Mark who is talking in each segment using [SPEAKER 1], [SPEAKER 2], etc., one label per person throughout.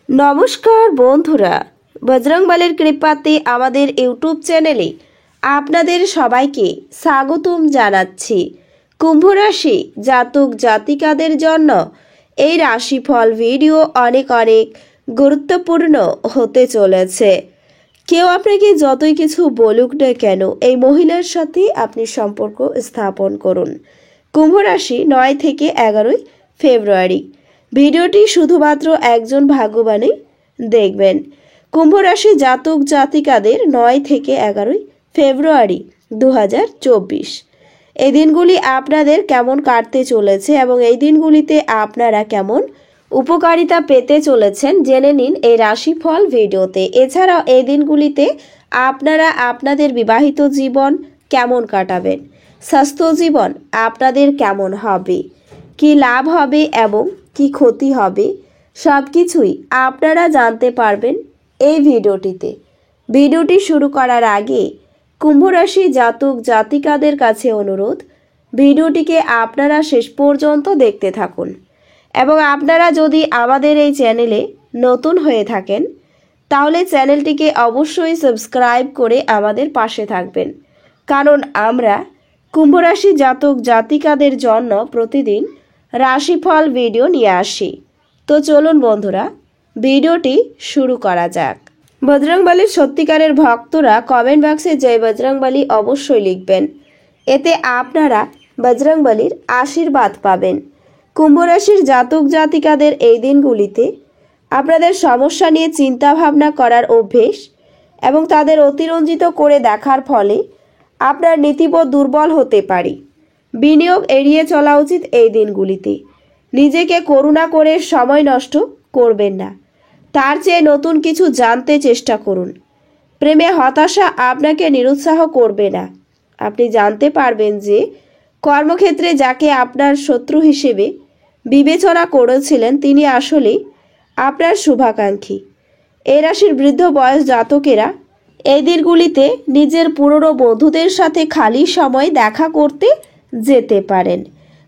[SPEAKER 1] নমস্কার বন্ধুরা, বজরংবলীর কৃপাতে আমাদের ইউটিউব চ্যানেলে আপনাদের সবাইকে স্বাগতম জানাচ্ছি। কুম্ভ রাশি জাতক জাতিকাদের জন্য এই রাশিফল ভিডিও অনেক গুরুত্বপূর্ণ হতে চলেছে। কেউ আপনাকে যতই কিছু বলুক না কেন, এই মহিলার সাথে আপনি সম্পর্ক স্থাপন করুন। কুম্ভ রাশি 9 থেকে 11 ফেব্রুয়ারি। ভিডিওটি শুধুমাত্র একজন ভাগ্যবানই দেখবেন। কুম্ভ রাশি জাতক জাতিকাদের 9 থেকে 11 ফেব্রুয়ারি 2024। এই দিনগুলি আপনাদের কেমন কাটতে চলেছে এবং এই দিনগুলিতে আপনারা কেমন উপকারিতা পেতে চলেছেন জেনে নিন এই রাশিফল ভিডিওতে। এছাড়াও এই দিনগুলিতে আপনারা আপনাদের বিবাহিত জীবন কেমন কাটাবেন, স্বাস্থ্য জীবন আপনাদের কেমন হবে, কি লাভ হবে এবং কি ক্ষতি হবে, সব কিছুই আপনারা জানতে পারবেন এই ভিডিওটিতে। ভিডিওটি শুরু করার আগে কুম্ভ রাশি জাতক জাতিকাদের কাছে অনুরোধ, ভিডিওটিকে আপনারা শেষ পর্যন্ত দেখতে থাকুন এবং আপনারা যদি আমাদের এই চ্যানেলে নতুন হয়ে থাকেন তাহলে চ্যানেলটিকে অবশ্যই সাবস্ক্রাইব করে আমাদের পাশে থাকবেন, কারণ আমরা কুম্ভ রাশি জাতক জাতিকাদের জন্য প্রতিদিন রাশিফল ভিডিও নিয়ে আসি। তো চলুন বন্ধুরা, ভিডিওটি শুরু করা যাক। বজরংবলীর সত্যিকারের ভক্তরা কমেন্ট বক্সে জয় বজরংবলী অবশ্যই লিখবেন, এতে আপনারা বজরংবলীর আশীর্বাদ পাবেন। কুম্ভ রাশির জাতক জাতিকাদের এই দিনগুলিতে আপনাদের সমস্যা নিয়ে চিন্তা ভাবনা করার অভ্যেস এবং তাদের অতিরঞ্জিত করে দেখার ফলে আপনার নীতিবোধ দুর্বল হতে পারে। বিনিয়োগ এড়িয়ে চলা উচিত এই দিনগুলিতে। নিজেকে করুণা করে সময় নষ্ট করবেন না, তার চেয়ে নতুন কিছু জানতে চেষ্টা করুন। প্রেমে হতাশা আপনাকে নিরুৎসাহ করবে না। আপনি জানতে পারবেন যে কর্মক্ষেত্রে যাকে আপনার শত্রু হিসেবে বিবেচনা করেছিলেন তিনি আসলে আপনার শুভাকাঙ্ক্ষী। এই রাশির বৃদ্ধ বয়স জাতকেরা এই দিনগুলিতে নিজের পুরনো বন্ধুদের সাথে খালি সময় দেখা করতে যেতে পারেন।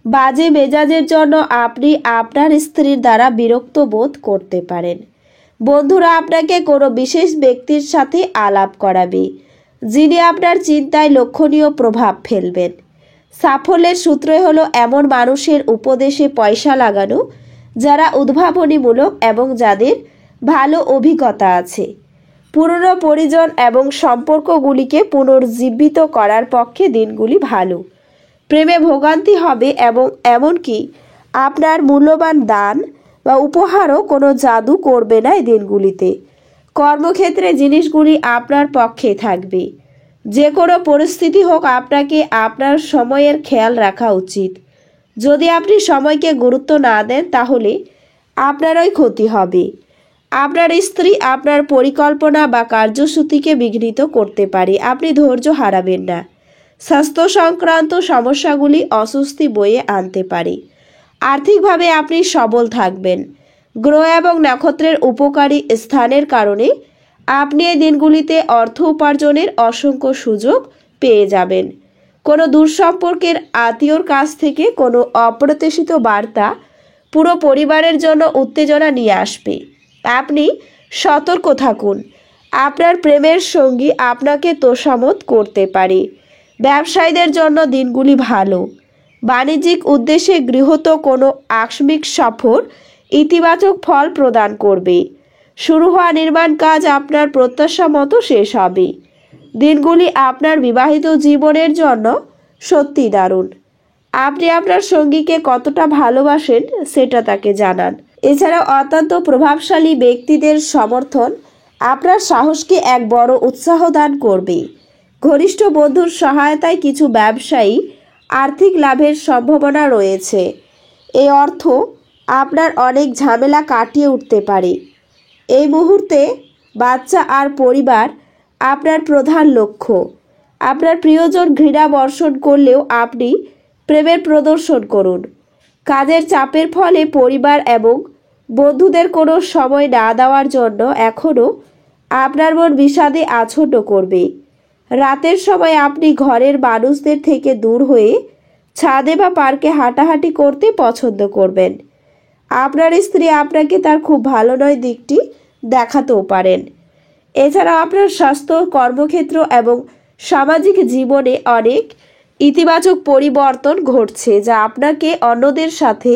[SPEAKER 1] বাজে মেজাজের জন্য আপনি আপনার স্ত্রীর দ্বারা বিরক্ত বোধ করতে পারেন। বন্ধুরা আপনাকে কোনো বিশেষ ব্যক্তির সাথে আলাপ করাবে যিনি আপনার চিন্তায় লক্ষণীয় প্রভাব ফেলবেন। সাফল্যের সূত্র হলো এমন মানুষের উপদেশে পয়সা লাগানো যারা উদ্ভাবনীমূলক এবং যাদের ভালো অভিজ্ঞতা আছে। পুরনো পরিজন এবং সম্পর্কগুলিকে পুনর্জীবিত করার পক্ষে দিনগুলি ভালো। প্রেমে ভোগান্তি হবে এবং এমনকি আপনার মূল্যবান দান বা উপহারও কোনো জাদু করবে না এই দিনগুলিতে। কর্মক্ষেত্রে জিনিসগুলি আপনার পক্ষে থাকবে। যে কোনো পরিস্থিতি হোক আপনাকে আপনার সময়ের খেয়াল রাখা উচিত। যদি আপনি সময়কে গুরুত্ব না দেন তাহলে আপনারই ক্ষতি হবে। আপনার স্ত্রী আপনার পরিকল্পনা বা কার্যসূচিকে বিঘ্নিত করতে পারে। আপনি ধৈর্য হারাবেন না। স্বাস্থ্য সংক্রান্ত সমস্যাগুলি অস্বস্তি বয়ে আনতে পারে। আর্থিকভাবে আপনি সবল থাকবেন। গ্রহ এবং নক্ষত্রের উপকারী স্থানের কারণে আপনি এই দিনগুলিতে অর্থ উপার্জনের অসংখ্য সুযোগ পেয়ে যাবেন। কোনো দূরসম্পর্কের আত্মীয়র কাছ থেকে কোনো অপ্রত্যাশিত বার্তা পুরো পরিবারের জন্য উত্তেজনা নিয়ে আসবে। আপনি সতর্ক থাকুন। আপনার প্রেমের সঙ্গী আপনাকে তোষামোদ করতে পারে। ব্যবসায়ীদের জন্য দিনগুলি ভালো। বাণিজ্যিক উদ্দেশ্যে গৃহীত কোনো আকস্মিক সফর ইতিবাচক ফল প্রদান করবে। শুরু হওয়া নির্মাণ কাজ আপনার প্রত্যাশা মতো শেষ হবে। দিনগুলি আপনার বিবাহিত জীবনের জন্য সত্যি দারুণ। আপনি আপনার সঙ্গীকে কতটা ভালোবাসেন সেটা তাকে জানান। এছাড়াও অত্যন্ত প্রভাবশালী ব্যক্তিদের সমর্থন আপনার সাহসকে এক বড় উৎসাহ দান করবে। ঘনিষ্ঠ বন্ধুর সহায়তায় কিছু ব্যবসায়ী আর্থিক লাভের সম্ভাবনা রয়েছে। এই অর্থ আপনার অনেক ঝামেলা কাটিয়ে উঠতে পারে। এই মুহূর্তে বাচ্চা আর পরিবার আপনার প্রধান লক্ষ্য। আপনার প্রিয়জন ঘৃণা বর্ষণ করলেও আপনি প্রেমের প্রদর্শন করুন। কাজের চাপের ফলে পরিবার এবং বন্ধুদের কোনো সময় না দেওয়ার জন্য এখনও আপনার মন বিষাদে আচ্ছন্ন করবে। রাতের সময় আপনি ঘরের মানুষদের থেকে দূর হয়ে ছাদে বা পার্কে হাঁটাহাঁটি করতে পছন্দ করবেন। আপনার স্ত্রী আপনাকে তার খুব ভালো নয় দিকটি দেখাতেও পারেন। এছাড়া আপনার স্বাস্থ্য, কর্মক্ষেত্র এবং সামাজিক জীবনে অনেক ইতিবাচক পরিবর্তন ঘটছে, যা আপনাকে অন্যদের সাথে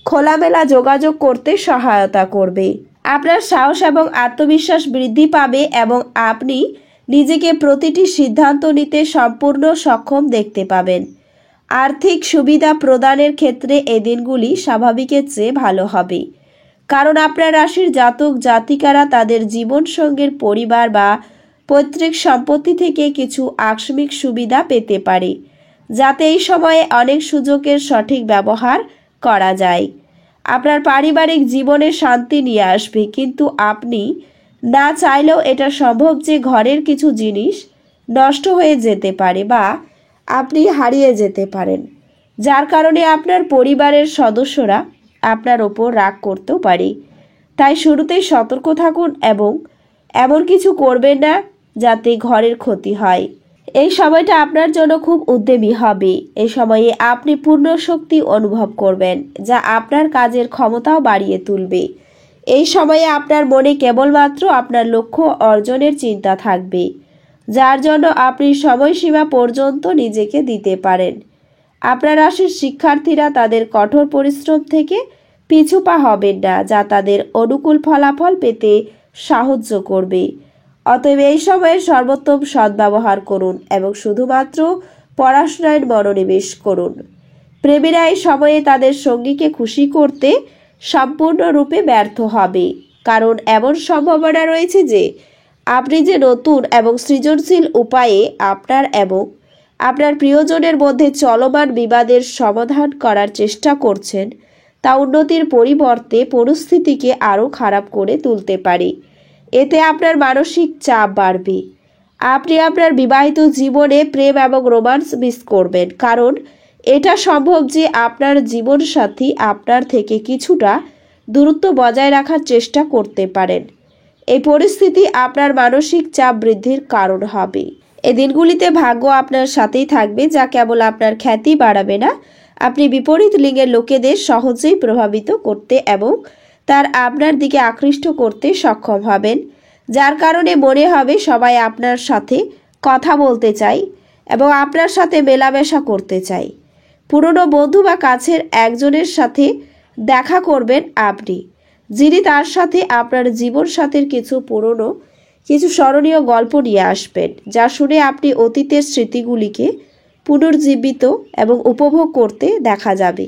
[SPEAKER 1] খোলামেলা যোগাযোগ করতে সহায়তা করবে। আপনার সাহস এবং আত্মবিশ্বাস বৃদ্ধি পাবে এবং আপনি নিজেকে প্রতিটি সিদ্ধান্ত নিতে সম্পূর্ণ সক্ষম দেখতে পাবেন। আর্থিক সুবিধা প্রদানের ক্ষেত্রে এই দিনগুলি স্বাভাবিকের চেয়ে ভালো হবে, কারণ আপনার রাশির জাতক জাতিকারা তাদের জীবনসঙ্গীর পরিবার বা পৈতৃক সম্পত্তি থেকে কিছু আকস্মিক সুবিধা পেতে পারে, যাতে এই সময়ে অনেক সুযোগের সঠিক ব্যবহার করা যায়। আপনার পারিবারিক জীবনে শান্তি নিয়ে আসবে, কিন্তু আপনি না চাইলেও এটা সম্ভব যে ঘরের কিছু জিনিস নষ্ট হয়ে যেতে পারে বা আপনি হারিয়ে যেতে পারেন, যার কারণে আপনার পরিবারের সদস্যরা আপনার ওপর রাগ করতেও পারে। তাই শুরুতেই সতর্ক থাকুন এবং এমন কিছু করবেন না যাতে ঘরের ক্ষতি হয়। এই সময়টা আপনার জন্য খুব উদ্যমী হবে। এই সময়ে আপনি পূর্ণ শক্তি অনুভব করবেন, যা আপনার কাজের ক্ষমতাও বাড়িয়ে তুলবে। এই সময়ে আপনার মনে কেবলমাত্র আপনার লক্ষ্য অর্জনের চিন্তা থাকবে, যার জন্য আপনি সময়সীমা পর্যন্ত নিজেকে দিতে পারেন। আপনার রাশির শিক্ষার্থীরা তাদের কঠোর পরিশ্রম থেকে পিছু পা হবেন না, যা তাদের অনুকূল ফলাফল পেতে সাহায্য করবে। অতএব এই সময়ে সর্বোত্তম সদ্ব্যবহার করুন এবং শুধুমাত্র পড়াশোনায় মনোনিবেশ করুন। প্রেমীরা এই সময়ে তাদের সঙ্গীকে খুশি করতে সম্পূর্ণরূপে ব্যর্থ হবে, কারণ এমন সম্ভাবনা রয়েছে যে আপনি যে নতুন এবং সৃজনশীল উপায়ে আপনার এবং আপনার প্রিয়জনের মধ্যে চলমান বিবাদের সমাধান করার চেষ্টা করছেন, তা উন্নতির পরিবর্তে পরিস্থিতিকে আরও খারাপ করে তুলতে পারে। এতে আপনার মানসিক চাপ বাড়বে। আপনি আপনার বিবাহিত জীবনে প্রেম এবং রোমান্স মিস করবেন, কারণ এটা সম্ভব যে আপনার জীবনসাথী আপনার থেকে কিছুটা দূরত্ব বজায় রাখার চেষ্টা করতে পারেন। এই পরিস্থিতি আপনার মানসিক চাপ বৃদ্ধির কারণ হবে। এই দিনগুলিতে ভাগ্য আপনার সাথেই থাকবে, যা কেবল আপনার খ্যাতি বাড়াবে না, আপনি বিপরীত লিঙ্গের লোকেদের সহজেই প্রভাবিত করতে এবং আপনার দিকে আকৃষ্ট করতে সক্ষম হবেন, যার কারণে মনে হবে সবাই আপনার সাথে কথা বলতে চায় এবং আপনার সাথে মেলামেশা করতে চায়। পুরনো বন্ধু বা কাছের একজনের সাথে দেখা করবেন আপনি, যিনি তার সাথে আপনার জীবনসাথীর কিছু স্মরণীয় গল্প নিয়ে আসবেন, যা শুনে আপনি অতীতের স্মৃতিগুলিকে পুনর্জীবিত এবং উপভোগ করতে দেখা যাবে।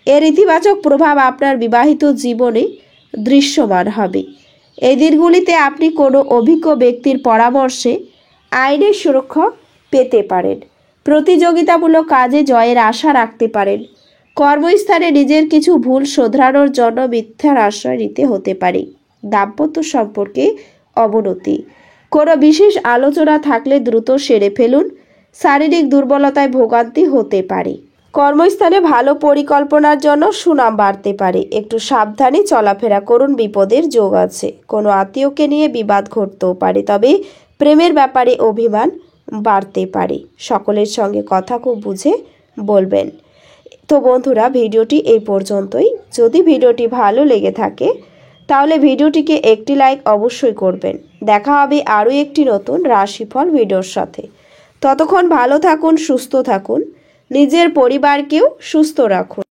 [SPEAKER 1] এর ইতিবাচক প্রভাব আপনার বিবাহিত জীবনে দৃশ্যমান হবে। এই দিনগুলিতে আপনি কোনো অভিজ্ঞ ব্যক্তির পরামর্শে আইনের সুরক্ষা পেতে পারেন। প্রতিযোগিতামূলক কাজে জয়ের আশা রাখতে পারেন। কর্মস্থানে নিজের কিছু ভুল শোধরানোর জন্য মিথ্যার আশ্রয় নিতে হতে পারে। দাম্পত্য সম্পর্কে অবনতি। কোনো বিশেষ আলোচনা থাকলে দ্রুত সেরে ফেলুন। শারীরিক দুর্বলতায় ভোগান্তি হতে পারে। কর্মস্থানে ভালো পরিকল্পনার জন্য সুনাম বাড়তে পারে। একটু সাবধানে চলাফেরা করুন, বিপদের যোগ আছে। কোনো আত্মীয়কে নিয়ে বিবাদ ঘটতেও পারে, তবে প্রেমের ব্যাপারে অভিমান বাড়তে পারে। সকলের সঙ্গে কথা খুব বুঝে বলবেন। তো বন্ধুরা, ভিডিওটি এই পর্যন্তই। যদি ভিডিওটি ভালো লেগে থাকে তাহলে ভিডিওটিকে একটি লাইক অবশ্যই করবেন। দেখা হবে আরও একটি নতুন রাশিফল ভিডিওর সাথে। ততক্ষণ ভালো থাকুন, সুস্থ থাকুন, নিজের পরিবারকেও সুস্থ রাখুন।